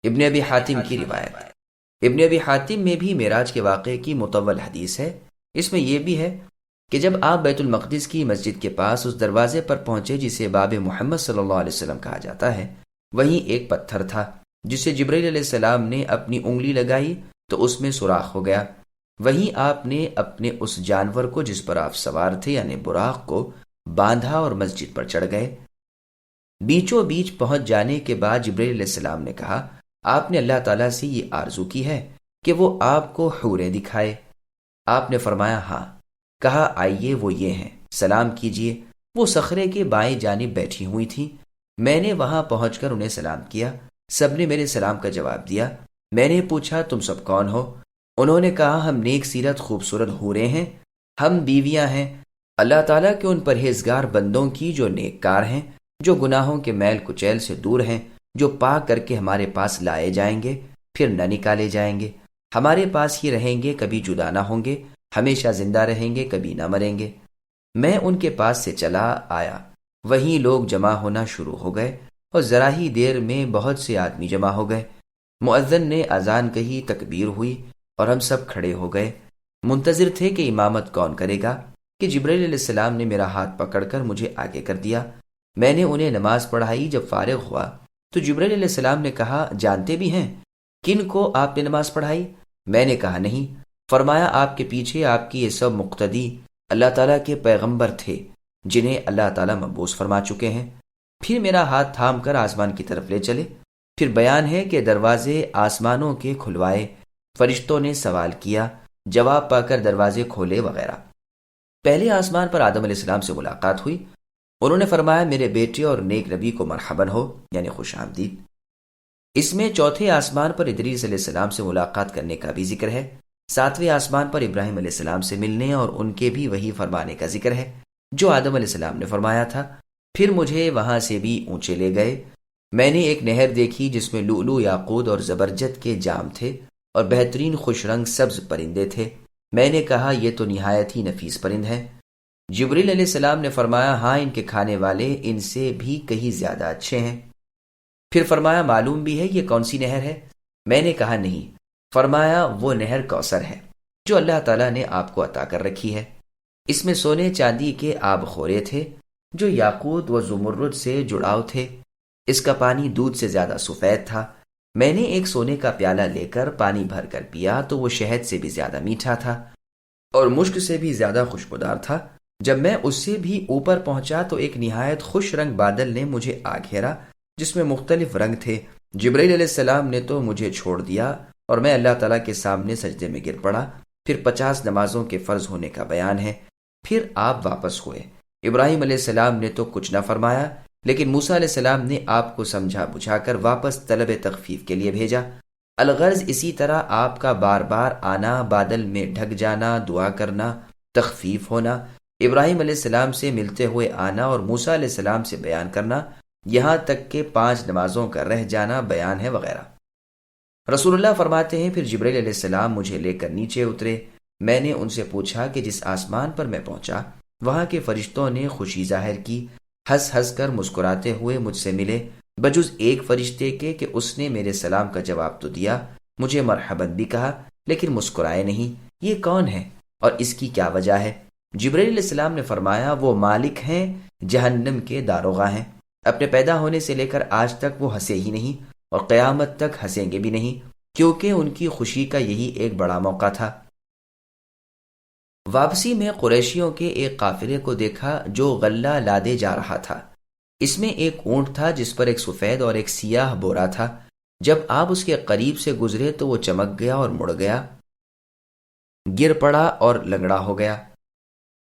ابن ابی حاتم کی روایت۔ ابن ابی حاتم میں بھی معراج کے واقعے کی مطول حدیث ہے۔ اس میں یہ بھی ہے کہ جب آپ بیت المقدس کی مسجد کے پاس اس دروازے پر پہنچے جسے باب محمد صلی اللہ علیہ وسلم کہا جاتا ہے، وہیں ایک پتھر تھا جسے جبرائیل علیہ السلام نے اپنی انگلی لگائی تو اس میں سوراخ ہو گیا۔ وہیں آپ نے اپنے اس جانور کو جس پر آپ سوار تھے یعنی براق کو باندھا اور مسجد پر چڑھ گئے۔ بیچوں بیچ پہنچ جانے کے بعد جبرائیل علیہ السلام نے کہا، آپ نے اللہ تعالیٰ سے یہ آرزو کی ہے کہ وہ آپ کو حوریں دکھائے؟ آپ نے فرمایا ہاں۔ کہا آئیے وہ یہ ہیں، سلام کیجیے۔ وہ صخرے کے بائیں جانب بیٹھی ہوئی تھیں۔ میں نے وہاں پہنچ کر انہیں سلام کیا۔ سب نے میرے سلام کا جواب دیا۔ میں نے پوچھا تم سب کون ہو؟ انہوں نے کہا ہم نیک سیرت خوبصورت حوریں ہیں، ہم بیویاں ہیں اللہ تعالیٰ کے ان پرہیزگار بندوں کی جو نیک کار ہیں، جو گناہوں کے میل کچیل سے دور ہیں، جو پاک کر کے ہمارے پاس لائے جائیں گے پھر نہ نکالے جائیں گے، ہمارے پاس ہی رہیں گے، کبھی جدا نہ ہوں گے، ہمیشہ زندہ رہیں گے، کبھی نہ مریں گے۔ میں ان کے پاس سے چلا آیا، وہیں لوگ جمع ہونا شروع ہو گئے اور ذرا ہی دیر میں بہت سے آدمی جمع ہو گئے۔ مؤذن نے اذان کہی، تکبیر ہوئی اور ہم سب کھڑے ہو گئے، منتظر تھے کہ امامت کون کرے گا کہ جبرائیل علیہ السلام نے میرا ہاتھ پکڑ کر مجھے آگے کر دیا۔ میں نے انہیں نماز پڑھائی۔ جب فارغ ہوا تو جبرائیل علیہ السلام نے کہا جانتے بھی ہیں کن کو آپ نے نماز پڑھائی؟ میں نے کہا نہیں۔ فرمایا آپ کے پیچھے آپ کی یہ سب مقتدی اللہ تعالیٰ کے پیغمبر تھے جنہیں اللہ تعالیٰ مبعوث فرما چکے ہیں۔ پھر میرا ہاتھ تھام کر آسمان کی طرف لے چلے۔ پھر بیان ہے کہ دروازے آسمانوں کے کھلوائے، فرشتوں نے سوال کیا، جواب پا کر دروازے کھولے وغیرہ۔ پہلے آسمان پر آدم علیہ السلام سے ملاقات ہوئی۔ انہوں نے فرمایا میرے بیٹے اور نیک نبی کو مرحباً ہو، یعنی خوش آمدید۔ اس میں چوتھے آسمان پر ادریس علیہ السلام سے ملاقات کرنے کا بھی ذکر ہے۔ ساتویں آسمان پر ابراہیم علیہ السلام سے ملنے اور ان کے بھی وہی فرمانے کا ذکر ہے جو آدم علیہ السلام نے فرمایا تھا۔ پھر مجھے وہاں سے بھی اونچے لے گئے۔ میں نے ایک نہر دیکھی جس میں لؤلؤ، یاقوت اور زبرجد کے جام تھے اور بہترین خوش رنگ سبز پرندے تھے۔ میں نے کہا یہ تو نہایت ہی نفیس پرند ہیں۔ جبریل علیہ السلام نے فرمایا ہاں، ان کے کھانے والے ان سے بھی کہیں زیادہ اچھے ہیں۔ پھر فرمایا معلوم بھی ہے یہ کون سی نہر ہے؟ میں نے کہا نہیں۔ فرمایا وہ نہر کوثر ہے جو اللہ تعالیٰ نے آپ کو عطا کر رکھی ہے۔ اس میں سونے چاندی کے آب خورے تھے جو یاقوت و زمرد سے جڑاؤ تھے۔ اس کا پانی دودھ سے زیادہ سفید تھا۔ میں نے ایک سونے کا پیالہ لے کر پانی بھر کر پیا تو وہ شہد سے بھی زیادہ میٹھا تھا اور مشک سے بھی زیادہ خوشبودار تھا۔ جب میں اس سے بھی اوپر پہنچا تو ایک نہایت خوش رنگ بادل نے مجھے آ گھیرا جس میں مختلف رنگ تھے۔ جبرائیل علیہ السلام نے تو مجھے چھوڑ دیا اور میں اللہ تعالیٰ کے سامنے سجدے میں گر پڑا۔ پھر 50 نمازوں کے فرض ہونے کا بیان ہے۔ پھر آپ واپس ہوئے۔ ابراہیم علیہ السلام نے تو کچھ نہ فرمایا، لیکن موسیٰ علیہ السلام نے آپ کو سمجھا بجھا کر واپس طلب تخفیف کے لیے بھیجا۔ الغرض اسی طرح آپ کا بار بار آنا، بادل میں ڈھک جانا، دعا کرنا، تخفیف ہونا، ابراہیم علیہ السلام سے ملتے ہوئے آنا اور موسیٰ علیہ السلام سے بیان کرنا، یہاں تک کہ 5 نمازوں کا رہ جانا بیان ہے وغیرہ۔ رسول اللہ فرماتے ہیں پھر جبرائیل علیہ السلام مجھے لے کر نیچے اترے۔ میں نے ان سے پوچھا کہ جس آسمان پر میں پہنچا وہاں کے فرشتوں نے خوشی ظاہر کی، ہنس ہنس کر مسکراتے ہوئے مجھ سے ملے، بجز ایک فرشتے کے کہ اس نے میرے سلام کا جواب تو دیا، مجھے مرحبا بھی کہا لیکن مسکرائے نہیں۔ یہ کون ہے اور اس کی کیا وجہ ہے؟ جبرائیل علیہ السلام نے فرمایا وہ مالک ہیں، جہنم کے داروغہ ہیں۔ اپنے پیدا ہونے سے لے کر آج تک وہ ہنسے ہی نہیں اور قیامت تک ہنسیں گے بھی نہیں، کیونکہ ان کی خوشی کا یہی ایک بڑا موقع تھا۔ واپسی میں قریشیوں کے ایک قافلے کو دیکھا جو غلہ لادے جا رہا تھا۔ اس میں ایک اونٹ تھا جس پر ایک سفید اور ایک سیاہ بورا تھا۔ جب آپ اس کے قریب سے گزرے تو وہ چمک گیا اور مڑ گیا، گر پڑا اور لنگڑا ہو گیا۔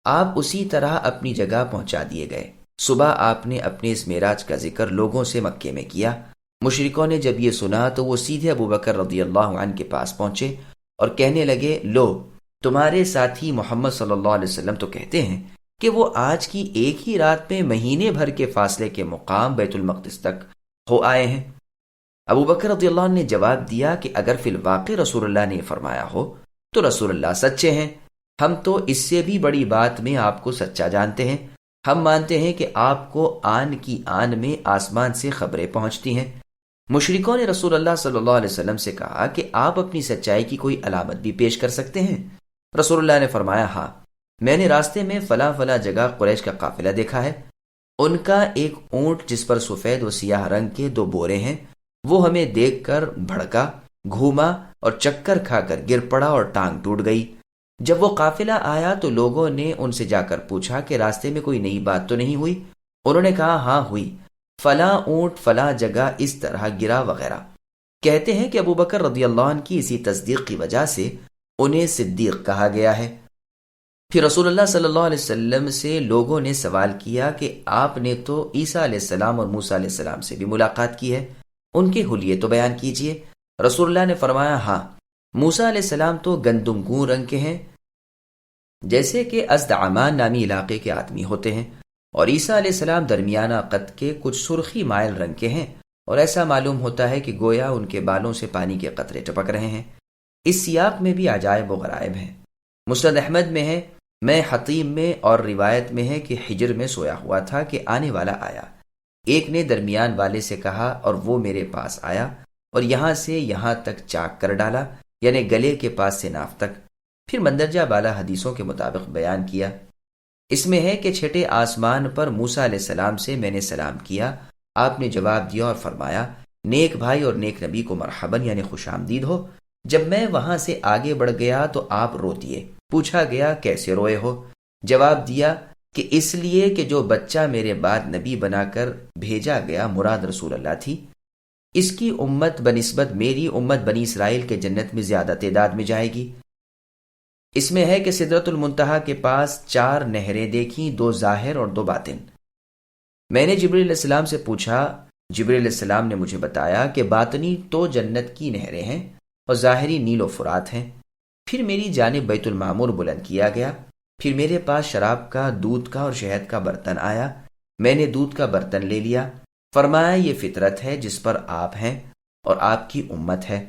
آپ اسی طرح اپنی جگہ پہنچا دیے گئے۔ صبح آپ نے اپنے اس معراج کا ذکر لوگوں سے مکے میں کیا۔ مشرکوں نے جب یہ سنا تو وہ سیدھے ابو بکر رضی اللہ عنہ کے پاس پہنچے اور کہنے لگے لو، تمہارے ساتھی محمد صلی اللہ علیہ وسلم تو کہتے ہیں کہ وہ آج کی ایک ہی رات میں مہینے بھر کے فاصلے کے مقام بیت المقدس تک ہو آئے ہیں۔ ابو بکر رضی اللہ عنہ نے جواب دیا کہ اگر فی الواقع رسول اللہ نے فرمایا ہو تو رسول اللہ سچے ہیں، ہم تو اس سے بھی بڑی بات میں آپ کو سچا جانتے ہیں۔ ہم مانتے ہیں کہ آپ کو آن کی آن میں آسمان سے خبریں پہنچتی ہیں۔ مشرکوں نے رسول اللہ صلی اللہ علیہ وسلم سے کہا کہ آپ اپنی سچائی کی کوئی علامت بھی پیش کر سکتے ہیں؟ رسول اللہ نے فرمایا ہاں، میں نے راستے میں فلاں فلاں جگہ قریش کا قافلہ دیکھا ہے، ان کا ایک اونٹ جس پر سفید و سیاہ رنگ کے 2 بورے ہیں، وہ ہمیں دیکھ کر بھڑکا، گھوما اور چکر کھا کر گر پڑا اور ٹانگ ٹوٹ گئی۔ جب وہ قافلہ آیا تو لوگوں نے ان سے جا کر پوچھا کہ راستے میں کوئی نئی بات تو نہیں ہوئی؟ انہوں نے کہا ہاں ہوئی، فلاں اونٹ فلاں جگہ اس طرح گرا وغیرہ۔ کہتے ہیں کہ ابو بکر رضی اللہ عنہ کی اسی تصدیق کی وجہ سے انہیں صدیق کہا گیا ہے۔ پھر رسول اللہ صلی اللہ علیہ وسلم سے لوگوں نے سوال کیا کہ آپ نے تو عیسیٰ علیہ السلام اور موسیٰ علیہ السلام سے بھی ملاقات کی ہے، ان کے حلیے تو بیان کیجئے۔ رسول اللہ نے فرمایا ہاں، موسیٰ علیہ السلام تو گندم گون رنگ کے ہیں جیسے کہ ازد عمان نامی علاقے کے آدمی ہوتے ہیں، اور عیسیٰ علیہ السلام درمیانہ قد کے کچھ سرخی مائل رنگ کے ہیں، اور ایسا معلوم ہوتا ہے کہ گویا ان کے بالوں سے پانی کے قطرے ٹپک رہے ہیں۔ اس سیاق میں بھی عجائب و غرائب ہیں۔ مسند احمد میں ہے، میں حتیم میں، اور روایت میں ہے کہ حجر میں سویا ہوا تھا کہ آنے والا آیا، ایک نے درمیان والے سے کہا اور وہ میرے پاس آیا اور یہاں سے یہاں تک چاک کر ڈالا، یعنی گلے کے پاس سے ناف تک۔ پھر مندرجہ بالا حدیثوں کے مطابق بیان کیا۔ اس میں ہے کہ چھٹے آسمان پر موسیٰ علیہ السلام سے میں نے سلام کیا، آپ نے جواب دیا اور فرمایا نیک بھائی اور نیک نبی کو مرحباً، یعنی خوش آمدید ہو۔ جب میں وہاں سے آگے بڑھ گیا تو آپ رو دیے۔ پوچھا گیا کیسے روئے ہو؟ جواب دیا کہ اس لیے کہ جو بچہ میرے بعد نبی بنا کر بھیجا گیا مراد رسول اللہ تھی، اس کی امت بنسبت میری امت بنی اسرائیل کے جنت میں زیادہ تعداد میں جائے گی۔ اس میں ہے کہ سدرۃ المنتہا کے پاس 4 نہریں دیکھیں، 2 ظاہر اور 2 باطن۔ میں نے جبریل علیہ السلام سے پوچھا، جبریل علیہ السلام نے مجھے بتایا کہ باطنی تو جنت کی نہریں ہیں اور ظاہری نیل و فرات ہیں۔ پھر میری جانب بیت المعمور بلند کیا گیا، پھر میرے پاس شراب کا، دودھ کا اور شہد کا برتن آیا، میں نے دودھ کا برتن لے لیا، فرمایا یہ فطرت ہے جس پر آپ ہیں اور آپ کی امت ہے۔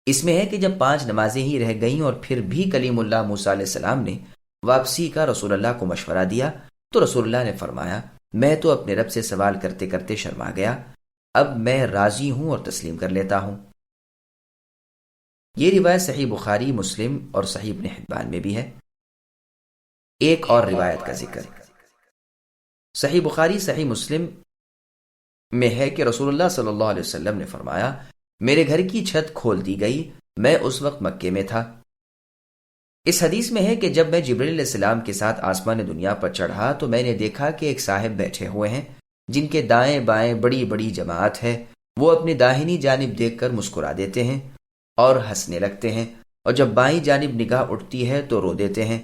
اس میں ہے کہ جب 5 نمازیں ہی رہ گئیں اور پھر بھی کلیم اللہ موسیٰ علیہ السلام نے واپسی کا رسول اللہ کو مشورہ دیا تو رسول اللہ نے فرمایا میں تو اپنے رب سے سوال کرتے کرتے شرما گیا، اب میں راضی ہوں اور تسلیم کر لیتا ہوں۔ یہ روایت صحیح بخاری، مسلم اور صحیح ابن حبان میں بھی ہے۔ ایک اور روایت کا ذکر صحیح بخاری صحیح مسلم میں ہے کہ رسول اللہ صلی اللہ علیہ وسلم نے فرمایا میرے گھر کی چھت کھول دی گئی، میں اس وقت مکے میں تھا۔ اس حدیث میں ہے کہ جب میں جبریل علیہ السلام کے ساتھ آسمان دنیا پر چڑھا تو میں نے دیکھا کہ ایک صاحب بیٹھے ہوئے ہیں جن کے دائیں بائیں بڑی بڑی جماعت ہے، وہ اپنی داہنی جانب دیکھ کر مسکرا دیتے ہیں اور ہنسنے لگتے ہیں، اور جب بائیں جانب نگاہ اٹھتی ہے تو رو دیتے ہیں۔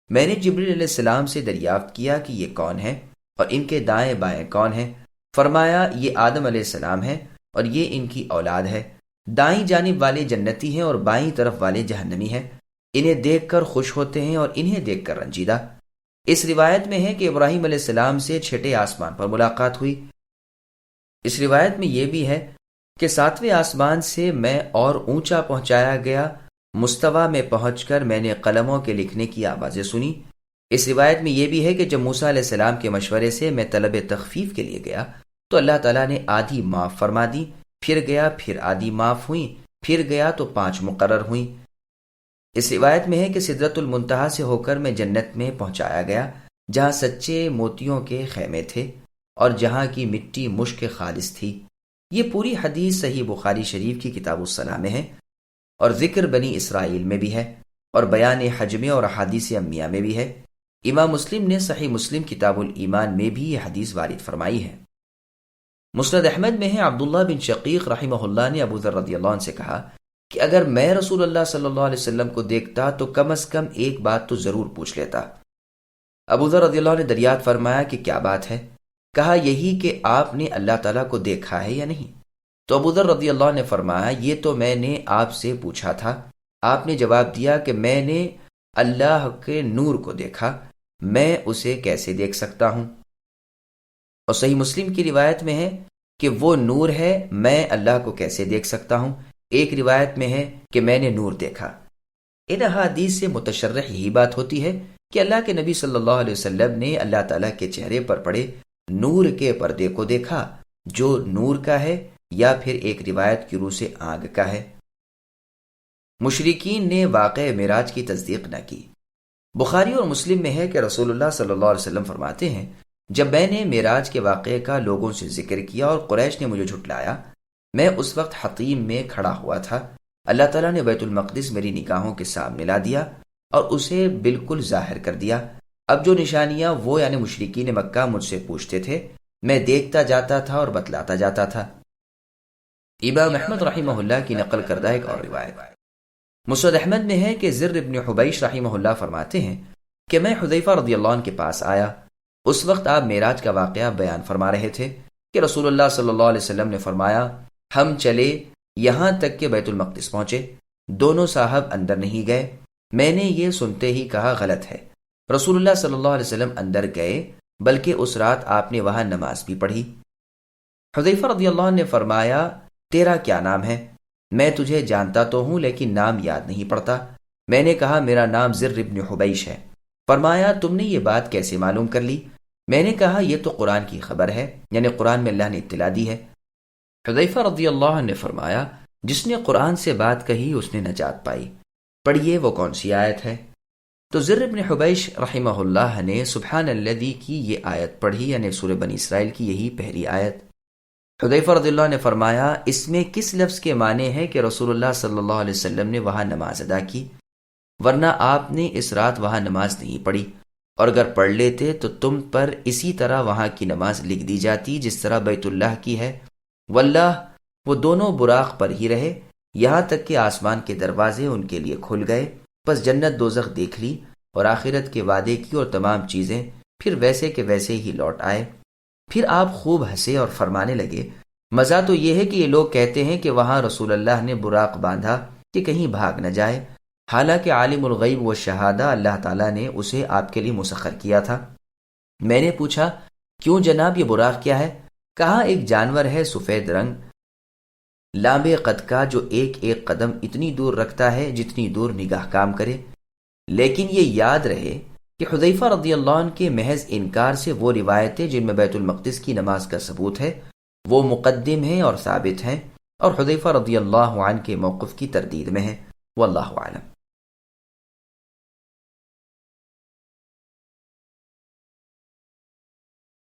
میں نے جبریل علیہ السلام سے دریافت کیا کہ یہ کون ہے اور ان کے دائیں بائیں کون ہیں؟ فرمایا یہ آدم علیہ السلام ہے اور یہ ان کی اولاد ہے۔ دائیں جانب والے جنتی ہیں اور بائیں طرف والے جہنمی ہیں، انہیں دیکھ کر خوش ہوتے ہیں اور انہیں دیکھ کر رنجیدہ۔ اس روایت میں ہے کہ ابراہیم علیہ السلام سے چھٹے آسمان پر ملاقات ہوئی۔ اس روایت میں یہ بھی ہے کہ 7ویں آسمان سے میں اور اونچا پہنچایا گیا، مستوی میں پہنچ کر میں نے قلموں کے لکھنے کی آوازیں سنی۔ اس روایت میں یہ بھی ہے کہ جب موسیٰ علیہ السلام کے مشورے سے میں طلب تخفیف کے لیے گیا تو اللہ تعالیٰ نے آدھی معاف فرما دی، پھر گیا پھر آدھی معاف ہوئیں، پھر گیا تو 5 مقرر ہوئیں۔ اس روایت میں ہے کہ سدرۃ المنتہا سے ہو کر میں جنت میں پہنچایا گیا جہاں سچے موتیوں کے خیمے تھے اور جہاں کی مٹی مشک خالص تھی۔ یہ پوری حدیث صحیح بخاری شریف کی کتاب الصلاح میں ہے اور ذکر بنی اسرائیل میں بھی ہے اور بیان حجم اور احادیث امیہ میں بھی ہے۔ امام مسلم نے صحیح مسلم کتاب الایمان میں بھی یہ حدیث وارد فرمائی ہے۔ مسند احمد میں ہے عبداللہ بن شقیق رحمہ اللہ نے ابو ذر رضی اللہ عنہ سے کہا کہ اگر میں رسول اللہ صلی اللہ علیہ وسلم کو دیکھتا تو کم از کم ایک بات تو ضرور پوچھ لیتا۔ ابو ذر رضی اللہ عنہ نے دریافت فرمایا کہ کیا بات ہے؟ کہا یہی کہ آپ نے اللہ تعالیٰ کو دیکھا ہے یا نہیں؟ تو ابو ذر رضی اللہ عنہ نے فرمایا یہ تو میں نے آپ سے پوچھا تھا۔ آپ نے جواب دیا کہ میں نے اللہ کے نور کو دیکھا، میں اسے کیسے دیکھ سکتا ہوں؟ اور صحیح مسلم کی روایت میں ہے کہ وہ نور ہے، میں اللہ کو کیسے دیکھ سکتا ہوں؟ ایک روایت میں ہے کہ میں نے نور دیکھا۔ ان احادیث سے متشرح یہی بات ہوتی ہے کہ اللہ کے نبی صلی اللہ علیہ وسلم نے اللہ تعالیٰ کے چہرے پر پڑے نور کے پردے کو دیکھا جو نور کا ہے، یا پھر ایک روایت کی روح سے آگ کا ہے۔ مشرکین نے واقع معراج کی تصدیق نہ کی۔ بخاری اور مسلم میں ہے کہ رسول اللہ صلی اللہ علیہ وسلم فرماتے ہیں، جب میں نے معراج کے واقعے کا لوگوں سے ذکر کیا اور قریش نے مجھے جھٹلایا، میں اس وقت حطیم میں کھڑا ہوا تھا۔ اللہ تعالیٰ نے بیت المقدس میری نگاہوں کے سامنے لا دیا اور اسے بالکل ظاہر کر دیا۔ اب جو نشانیاں وہ یعنی مشرکین مکہ مجھ سے پوچھتے تھے، میں دیکھتا جاتا تھا اور بتلاتا جاتا تھا۔ امام احمد رحمہ اللہ کی نقل کردہ ایک اور روایت مسند احمد میں ہے کہ زر ابن حبیش رحمہ اللہ فرماتے ہیں کہ میں حذیفہ رضی اللہ عنہ کے پاس آیا۔ اس وقت آپ معراج کا واقعہ بیان فرما رہے تھے کہ رسول اللہ صلی اللہ علیہ وسلم نے فرمایا، ہم چلے یہاں تک کہ بیت المقدس پہنچے، دونوں صاحب اندر نہیں گئے۔ میں نے یہ سنتے ہی کہا غلط ہے۔ رسول اللہ صلی اللہ علیہ وسلم اندر گئے، بلکہ اس رات آپ نے وہاں نماز بھی پڑھی۔ حذیفہ رضی اللہ عنہ نے فرمایا، تیرا کیا نام ہے؟ میں تجھے جانتا تو ہوں لیکن نام یاد نہیں پڑتا۔ میں نے کہا میرا نام زر ابن حبیش ہے۔ فرمایا تم نے یہ بات کیسے معلوم کر لی؟ میں نے کہا یہ تو قرآن کی خبر ہے، یعنی قرآن میں اللہ نے اطلاع دی ہے۔ حذیفہ رضی اللہ عنہ نے فرمایا، جس نے قرآن سے بات کہی اس نے نجات پائی۔ پڑھیے وہ کون سی آیت ہے؟ تو زر ابن حبیش رحمہ اللہ نے سبحان الذی کی یہ آیت پڑھی، یعنی سورہ بنی اسرائیل کی یہی پہلی آیت۔ حذیفہ رضی اللہ عنہ نے فرمایا، اس میں کس لفظ کے معنی ہے کہ رسول اللہ صلی اللہ علیہ وسلم نے وہاں نماز ادا کی، ورنہ آپ نے اس رات وہاں نماز نہیں پڑھی، اور اگر پڑھ لیتے تو تم پر اسی طرح وہاں کی نماز لکھ دی جاتی جس طرح بیت اللہ کی ہے۔ واللہ وہ دونوں براق پر ہی رہے یہاں تک کہ آسمان کے دروازے ان کے لیے کھل گئے، پس جنت دوزخ دیکھ لی اور آخرت کے وعدے کی اور تمام چیزیں، پھر ویسے کہ ویسے ہی لوٹ آئے۔ پھر آپ خوب ہنسے اور فرمانے لگے، مزہ تو یہ ہے کہ یہ لوگ کہتے ہیں کہ وہاں رسول اللہ نے براق باندھا کہ کہیں بھاگ نہ جائے، حالانکہ عالم الغیب و شہادہ اللہ تعالیٰ نے اسے آپ کے لیے مسخر کیا تھا۔ میں نے پوچھا، کیوں جناب یہ براق کیا ہے؟ کہا ایک جانور ہے سفید رنگ، لامبے قد کا، جو ایک ایک قدم اتنی دور رکھتا ہے جتنی دور نگاہ کام کرے۔ لیکن یہ یاد رہے کہ حذیفہ رضی اللہ عنہ کے محض انکار سے وہ روایتیں جن میں بیت المقدس کی نماز کا ثبوت ہے وہ مقدم ہیں اور ثابت ہیں، اور حذیفہ رضی اللہ عنہ کے موقف کی تردید میں ہیں۔ واللہ اعلم۔